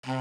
Hey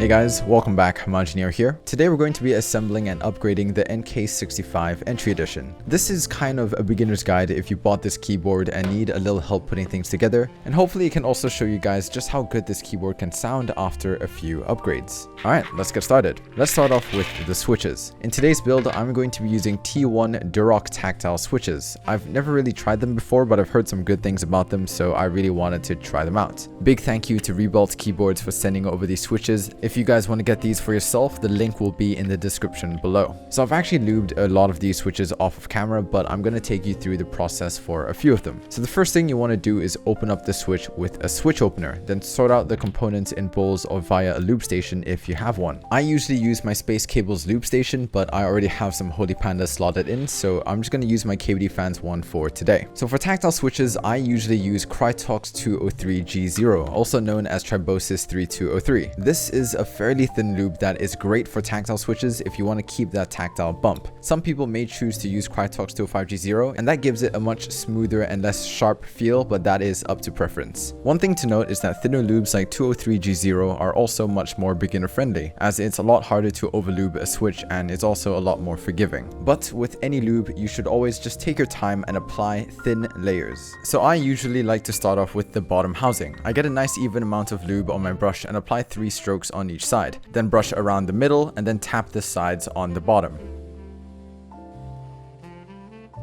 guys, welcome back, Hamaji here. Today we're going to be assembling and upgrading the NK65 Entry Edition. This is kind of a beginner's guide if you bought this keyboard and need a little help putting things together, and hopefully it can also show you guys just how good this keyboard can sound after a few upgrades. Alright, let's get started. Let's start off with the switches. In today's build, I'm going to be using T1 Durock tactile switches. I've never really tried them before, but I've heard some good things about them, so I really wanted to try them out. Big thank you to Rebuilt Keyboards for sending over these switches. If you guys want to get these for yourself, the link will be in the description below. So I've actually lubed a lot of these switches off of camera, but I'm going to take you through the process for a few of them. So the first thing you want to do is open up the switch with a switch opener, then sort out the components in bowls or via a loop station if you have one. I usually use my Space Cables loop station, but I already have some Holy Panda slotted in, so I'm just going to use my KVD fans one for today. So for tactile switches, I usually use Krytox 203G0, also known as Tribosis 3203. This is a fairly thin lube that is great for tactile switches if you want to keep that tactile bump. Some people may choose to use Krytox 205G0, and that gives it a much smoother and less sharp feel, but that is up to preference. One thing to note is that thinner lubes like 203G0 are also much more beginner friendly, as it's a lot harder to overlube a switch and it's also a lot more forgiving. But with any lube, you should always just take your time and apply thin layers. So I usually like to start off with the bottom housing. I get a nice even amount of lube on my brush and apply 3 strokes on each side, then brush around the middle and then tap the sides on the bottom.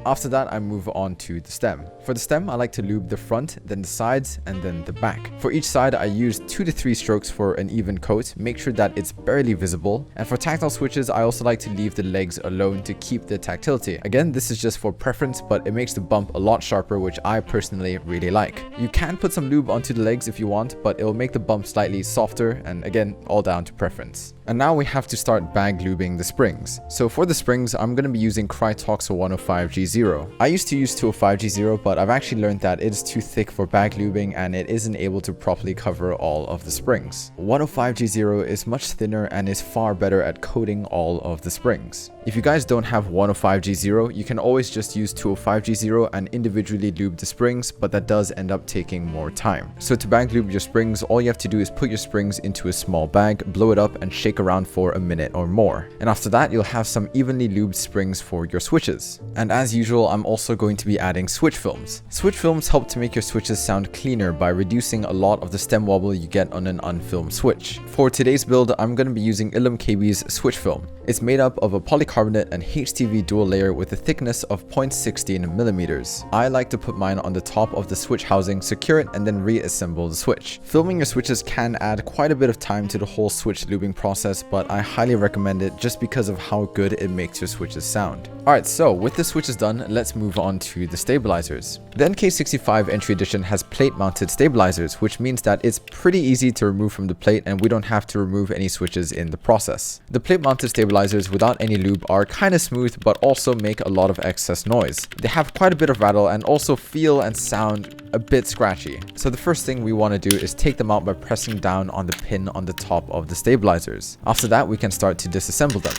After that, I move on to the stem. For the stem, I like to lube the front, then the sides, and then the back. For each side, I use 2 to 3 strokes for an even coat, make sure that it's barely visible. And for tactile switches, I also like to leave the legs alone to keep the tactility. Again, this is just for preference, but it makes the bump a lot sharper, which I personally really like. You can put some lube onto the legs if you want, but it will make the bump slightly softer, and again, all down to preference. And now we have to start bag lubing the springs. So for the springs, I'm going to be using Krytox 105G0. I used to use 205G0, but I've actually learned that it is too thick for bag lubing and it isn't able to properly cover all of the springs. 105G0 is much thinner and is far better at coating all of the springs. If you guys don't have 105G0, you can always just use 205G0 and individually lube the springs, but that does end up taking more time. So to bag lube your springs, all you have to do is put your springs into a small bag, blow it up and shake around for a minute or more. And after that, you'll have some evenly lubed springs for your switches. And as usual, I'm also going to be adding switch films. Switch films help to make your switches sound cleaner by reducing a lot of the stem wobble you get on an unfilmed switch. For today's build, I'm going to be using ILUM-KB's switch film. It's made up of a polycarbonate and HTV dual layer with a thickness of 0.16 millimeters. I like to put mine on the top of the switch housing, secure it, and then reassemble the switch. Filming your switches can add quite a bit of time to the whole switch lubing process, but I highly recommend it just because of how good it makes your switches sound. Alright, so with the switches done, let's move on to the stabilizers. The NK65 Entry Edition has plate-mounted stabilizers, which means that it's pretty easy to remove from the plate and we don't have to remove any switches in the process. The plate-mounted stabilizers without any lube are kind of smooth, but also make a lot of excess noise. They have quite a bit of rattle and also feel and sound a bit scratchy. So the first thing we want to do is take them out by pressing down on the pin on the top of the stabilizers. After that, we can start to disassemble them.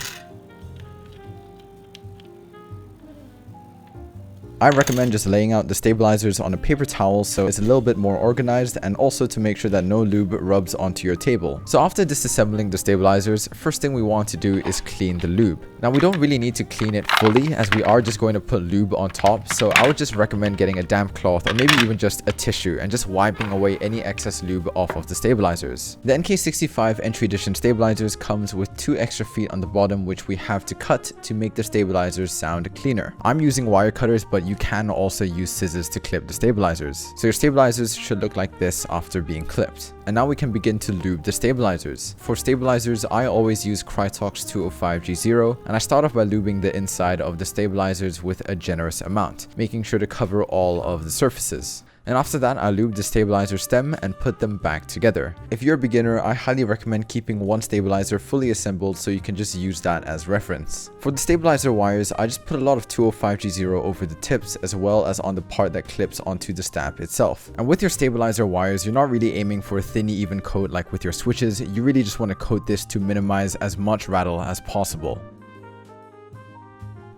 I recommend just laying out the stabilizers on a paper towel so it's a little bit more organized, and also to make sure that no lube rubs onto your table. So after disassembling the stabilizers, first thing we want to do is clean the lube. Now we don't really need to clean it fully as we are just going to put lube on top, so I would just recommend getting a damp cloth or maybe even just a tissue and just wiping away any excess lube off of the stabilizers. The NK65 Entry Edition stabilizers comes with 2 extra feet on the bottom which we have to cut to make the stabilizers sound cleaner. I'm using wire cutters, but you can also use scissors to clip the stabilizers. So your stabilizers should look like this after being clipped. And now we can begin to lube the stabilizers. For stabilizers, I always use Krytox 205G0, and I start off by lubing the inside of the stabilizers with a generous amount, making sure to cover all of the surfaces. And after that, I lube the stabilizer stem and put them back together. If you're a beginner, I highly recommend keeping one stabilizer fully assembled so you can just use that as reference. For the stabilizer wires, I just put a lot of 205G0 over the tips as well as on the part that clips onto the stab itself. And with your stabilizer wires, you're not really aiming for a thin even coat like with your switches. You really just want to coat this to minimize as much rattle as possible.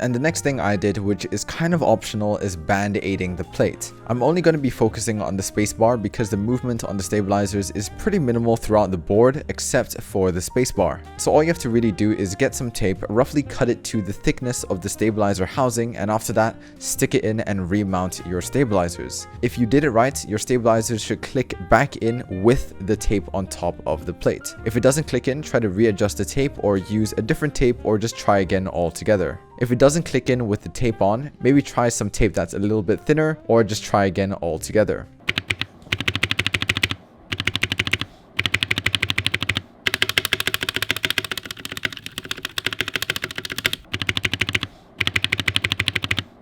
And the next thing I did, which is kind of optional, is band-aiding the plate. I'm only going to be focusing on the spacebar because the movement on the stabilizers is pretty minimal throughout the board except for the spacebar. So all you have to really do is get some tape, roughly cut it to the thickness of the stabilizer housing, and after that, stick it in and remount your stabilizers. If you did it right, your stabilizers should click back in with the tape on top of the plate. If it doesn't click in, try to readjust the tape or use a different tape or just try again altogether. If it doesn't click in with the tape on, maybe try some tape that's a little bit thinner or just try again altogether.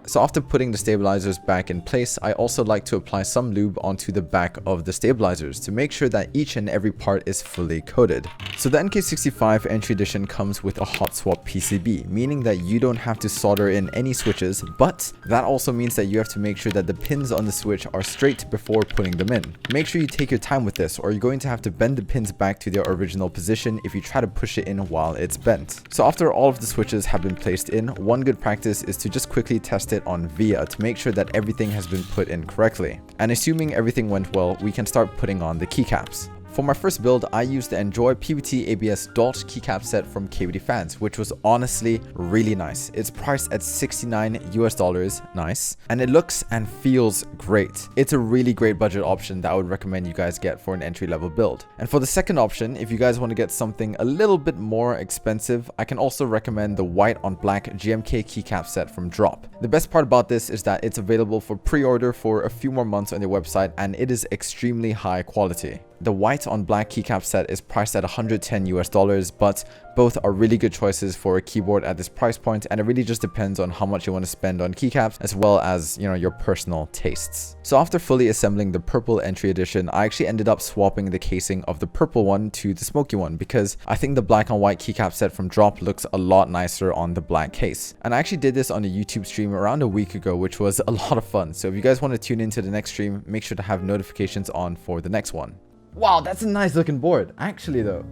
So after putting the stabilizers back in place, I also like to apply some lube onto the back of the stabilizers to make sure that each and every part is fully coated. So the NK65 entry edition comes with a hot swap PCB, meaning that you don't have to solder in any switches, but that also means that you have to make sure that the pins on the switch are straight before putting them in. Make sure you take your time with this, or you're going to have to bend the pins back to their original position if you try to push it in while it's bent. So after all of the switches have been placed in, one good practice is to just quickly test it on VIA to make sure that everything has been put in correctly. And assuming everything went well, we can start putting on the keycaps. For my first build, I used the Enjoy PBT ABS Dot keycap set from KBD Fans, which was honestly really nice. It's priced at $69 US, nice, and it looks and feels great. It's a really great budget option that I would recommend you guys get for an entry-level build. And for the second option, if you guys want to get something a little bit more expensive, I can also recommend the white on black GMK keycap set from Drop. The best part about this is that it's available for pre-order for a few more months on their website, and it is extremely high quality. The white on black keycap set is priced at $110 US, but both are really good choices for a keyboard at this price point, and it really just depends on how much you want to spend on keycaps as well as, you know, your personal tastes. So after fully assembling the purple entry edition, I actually ended up swapping the casing of the purple one to the smoky one because I think the black on white keycap set from Drop looks a lot nicer on the black case. And I actually did this on a YouTube stream around a week ago, which was a lot of fun. So if you guys want to tune into the next stream, make sure to have notifications on for the next one. Wow, that's a nice looking board, actually though.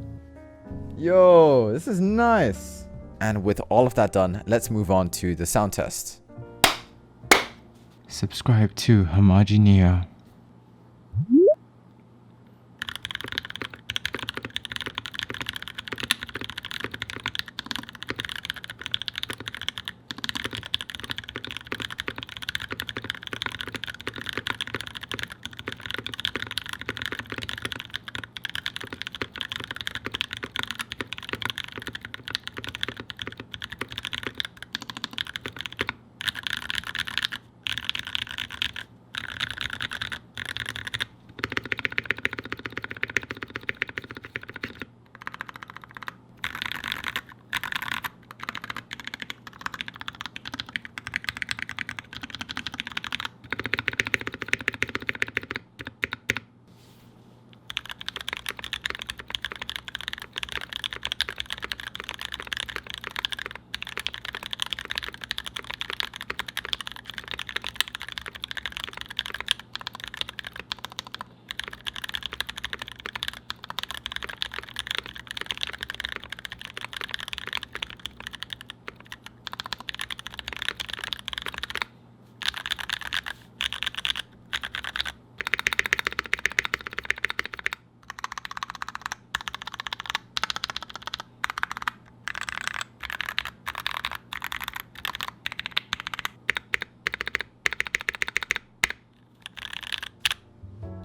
Yo, this is nice. And with all of that done, let's move on to the sound test. Subscribe to Hamaji Neo.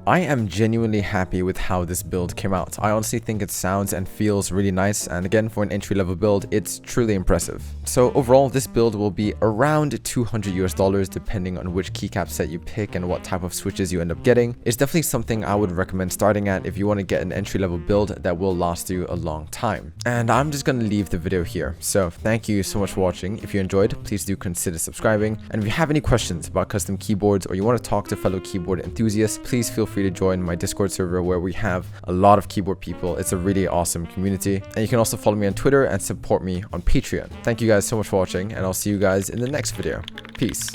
I am genuinely happy with how this build came out. I honestly think it sounds and feels really nice, and again, for an entry-level build, it's truly impressive. So overall, this build will be around $200 US depending on which keycap set you pick and what type of switches you end up getting. It's definitely something I would recommend starting at if you want to get an entry-level build that will last you a long time. And I'm just going to leave the video here. So thank you so much for watching. If you enjoyed, please do consider subscribing. And if you have any questions about custom keyboards or you want to talk to fellow keyboard enthusiasts, please feel free to join my Discord server where we have a lot of keyboard people. It's a really awesome community. And you can also follow me on Twitter and support me on Patreon. Thank you guys so much for watching, and I'll see you guys in the next video. Peace.